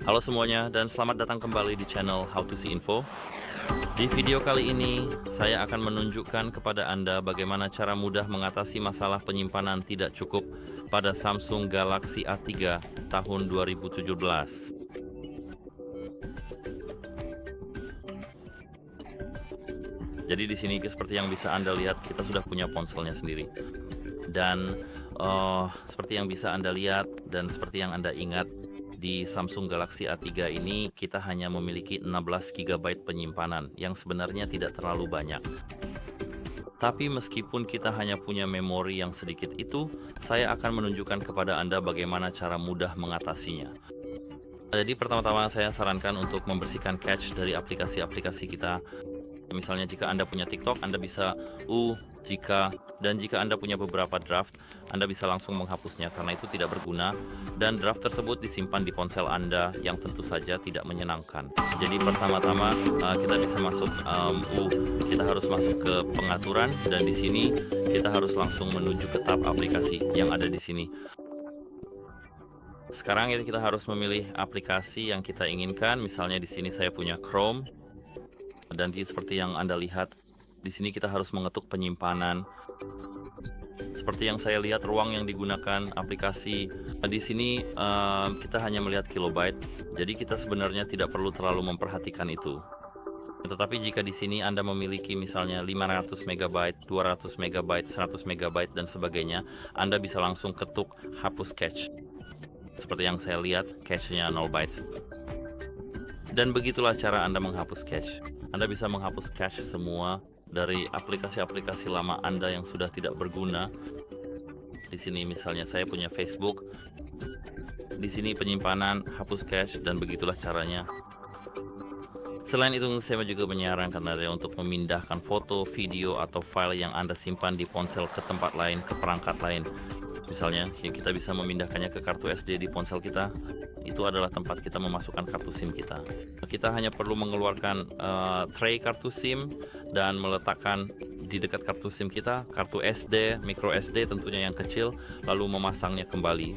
Halo semuanya dan selamat datang kembali di channel How to See Info. Di video kali ini, saya akan menunjukkan kepada Anda bagaimana cara mudah mengatasi masalah penyimpanan tidak cukup pada Samsung Galaxy A3 tahun 2017. Jadi di sini seperti yang bisa Anda lihat, kita sudah punya ponselnya sendiri. Dan seperti yang bisa Anda lihat dan seperti yang Anda ingat, di Samsung Galaxy A3 ini kita hanya memiliki 16 GB penyimpanan yang sebenarnya tidak terlalu banyak. Tapi meskipun kita hanya punya memori yang sedikit itu, saya akan menunjukkan kepada Anda bagaimana cara mudah mengatasinya. Jadi pertama-tama saya sarankan untuk membersihkan cache dari aplikasi-aplikasi kita. Misalnya jika Anda punya TikTok, Anda bisa jika Anda punya beberapa draft, Anda bisa langsung menghapusnya karena itu tidak berguna dan draft tersebut disimpan di ponsel Anda yang tentu saja tidak menyenangkan. Jadi pertama-tama kita bisa masuk kita harus masuk ke pengaturan dan di sini kita harus langsung menuju ke tab aplikasi yang ada di sini. Sekarang ini kita harus memilih aplikasi yang kita inginkan. Misalnya di sini saya punya Chrome. Dan seperti yang Anda lihat, di sini kita harus mengetuk penyimpanan. Seperti yang saya lihat, ruang yang digunakan aplikasi di sini kita hanya melihat kilobyte. Jadi kita sebenarnya tidak perlu terlalu memperhatikan itu. Tetapi jika di sini Anda memiliki misalnya 500 MB, 200 MB, 100 MB dan sebagainya, Anda bisa langsung ketuk hapus cache. Seperti yang saya lihat, cache-nya 0 byte. Dan begitulah cara Anda menghapus cache. Anda bisa menghapus cache semua dari aplikasi-aplikasi lama Anda yang sudah tidak berguna. Di sini misalnya saya punya Facebook. Di sini penyimpanan, hapus cache, dan begitulah caranya. Selain itu, saya juga menyarankan Anda untuk memindahkan foto, video, atau file yang Anda simpan di ponsel ke tempat lain, ke perangkat lain. Misalnya, kita bisa memindahkannya ke kartu SD di ponsel kita. Itu adalah tempat kita memasukkan kartu SIM kita. Kita hanya perlu mengeluarkan tray kartu SIM dan meletakkan di dekat kartu SIM kita, kartu SD, micro SD tentunya yang kecil, lalu memasangnya kembali.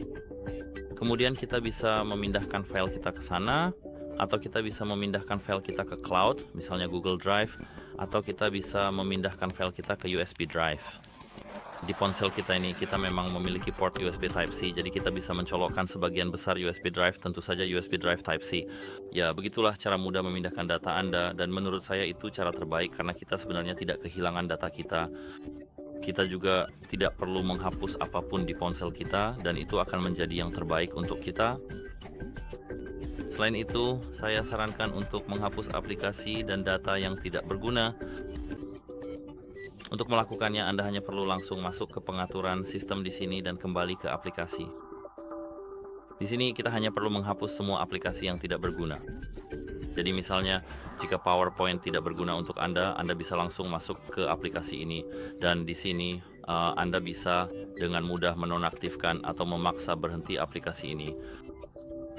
Kemudian kita bisa memindahkan file kita ke sana, atau kita bisa memindahkan file kita ke cloud, misalnya Google Drive, atau kita bisa memindahkan file kita ke USB Drive. Di ponsel kita ini kita memang memiliki port USB Type-C, jadi kita bisa mencolokkan sebagian besar USB drive, tentu saja USB drive Type-C. Ya, begitulah cara mudah memindahkan data Anda, dan menurut saya itu cara terbaik karena kita sebenarnya tidak kehilangan data kita. Kita juga tidak perlu menghapus apapun di ponsel kita, dan itu akan menjadi yang terbaik untuk kita. Selain itu, saya sarankan untuk menghapus aplikasi dan data yang tidak berguna. Untuk melakukannya, Anda hanya perlu langsung masuk ke pengaturan sistem di sini dan kembali ke aplikasi. Di sini kita hanya perlu menghapus semua aplikasi yang tidak berguna. Jadi misalnya, jika PowerPoint tidak berguna untuk Anda bisa langsung masuk ke aplikasi ini. Dan di sini Anda bisa dengan mudah menonaktifkan atau memaksa berhenti aplikasi ini.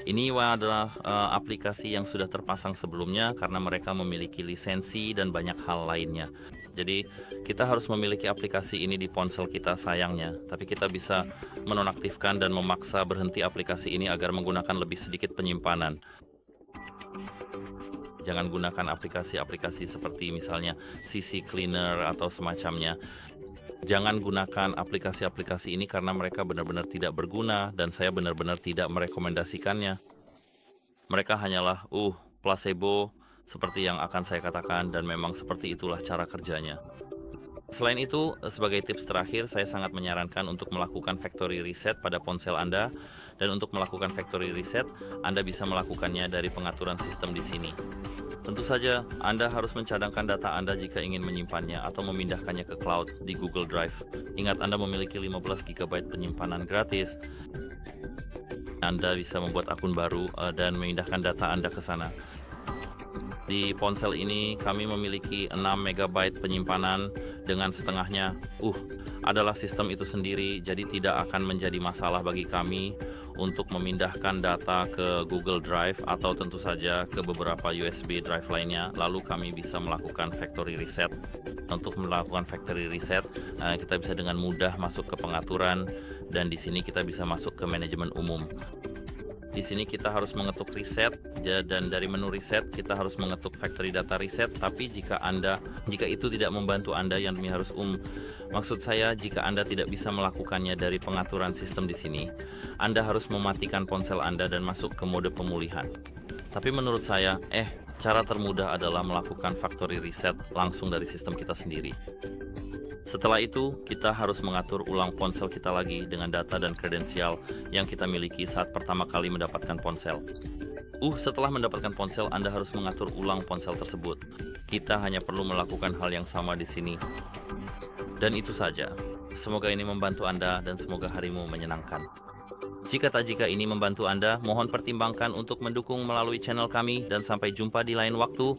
Ini adalah aplikasi yang sudah terpasang sebelumnya karena mereka memiliki lisensi dan banyak hal lainnya. Jadi kita harus memiliki aplikasi ini di ponsel kita sayangnya, tapi kita bisa menonaktifkan dan memaksa berhenti aplikasi ini agar menggunakan lebih sedikit penyimpanan. Jangan gunakan aplikasi-aplikasi seperti misalnya CC Cleaner atau semacamnya. Jangan gunakan aplikasi-aplikasi ini karena mereka benar-benar tidak berguna dan saya benar-benar tidak merekomendasikannya. Mereka hanyalah placebo seperti yang akan saya katakan dan memang seperti itulah cara kerjanya. Selain itu, sebagai tips terakhir, saya sangat menyarankan untuk melakukan factory reset pada ponsel Anda. Dan untuk melakukan factory reset, Anda bisa melakukannya dari pengaturan sistem di sini. Tentu saja, Anda harus mencadangkan data Anda jika ingin menyimpannya atau memindahkannya ke cloud di Google Drive. Ingat, Anda memiliki 15 GB penyimpanan gratis. Anda bisa membuat akun baru dan memindahkan data Anda ke sana. Di ponsel ini kami memiliki 6 MB penyimpanan dengan setengahnya adalah sistem itu sendiri, jadi tidak akan menjadi masalah bagi kami untuk memindahkan data ke Google Drive atau tentu saja ke beberapa USB drive lainnya. Lalu kami bisa melakukan factory reset. Untuk melakukan factory reset, kita bisa dengan mudah masuk ke pengaturan dan di sini kita bisa masuk ke manajemen umum. Di sini kita harus mengetuk reset, dan dari menu reset kita harus mengetuk factory data reset. Tapi jika itu tidak membantu Anda, yang demi harus maksud saya, jika Anda tidak bisa melakukannya dari pengaturan sistem di sini, Anda harus mematikan ponsel Anda dan masuk ke mode pemulihan. Tapi menurut saya, cara termudah adalah melakukan factory reset langsung dari sistem kita sendiri. Setelah itu, kita harus mengatur ulang ponsel kita lagi dengan data dan kredensial yang kita miliki saat pertama kali mendapatkan ponsel. Setelah mendapatkan ponsel, Anda harus mengatur ulang ponsel tersebut. Kita hanya perlu melakukan hal yang sama di sini. Dan itu saja. Semoga ini membantu Anda dan semoga harimu menyenangkan. Jika ini membantu Anda, mohon pertimbangkan untuk mendukung melalui channel kami dan sampai jumpa di lain waktu.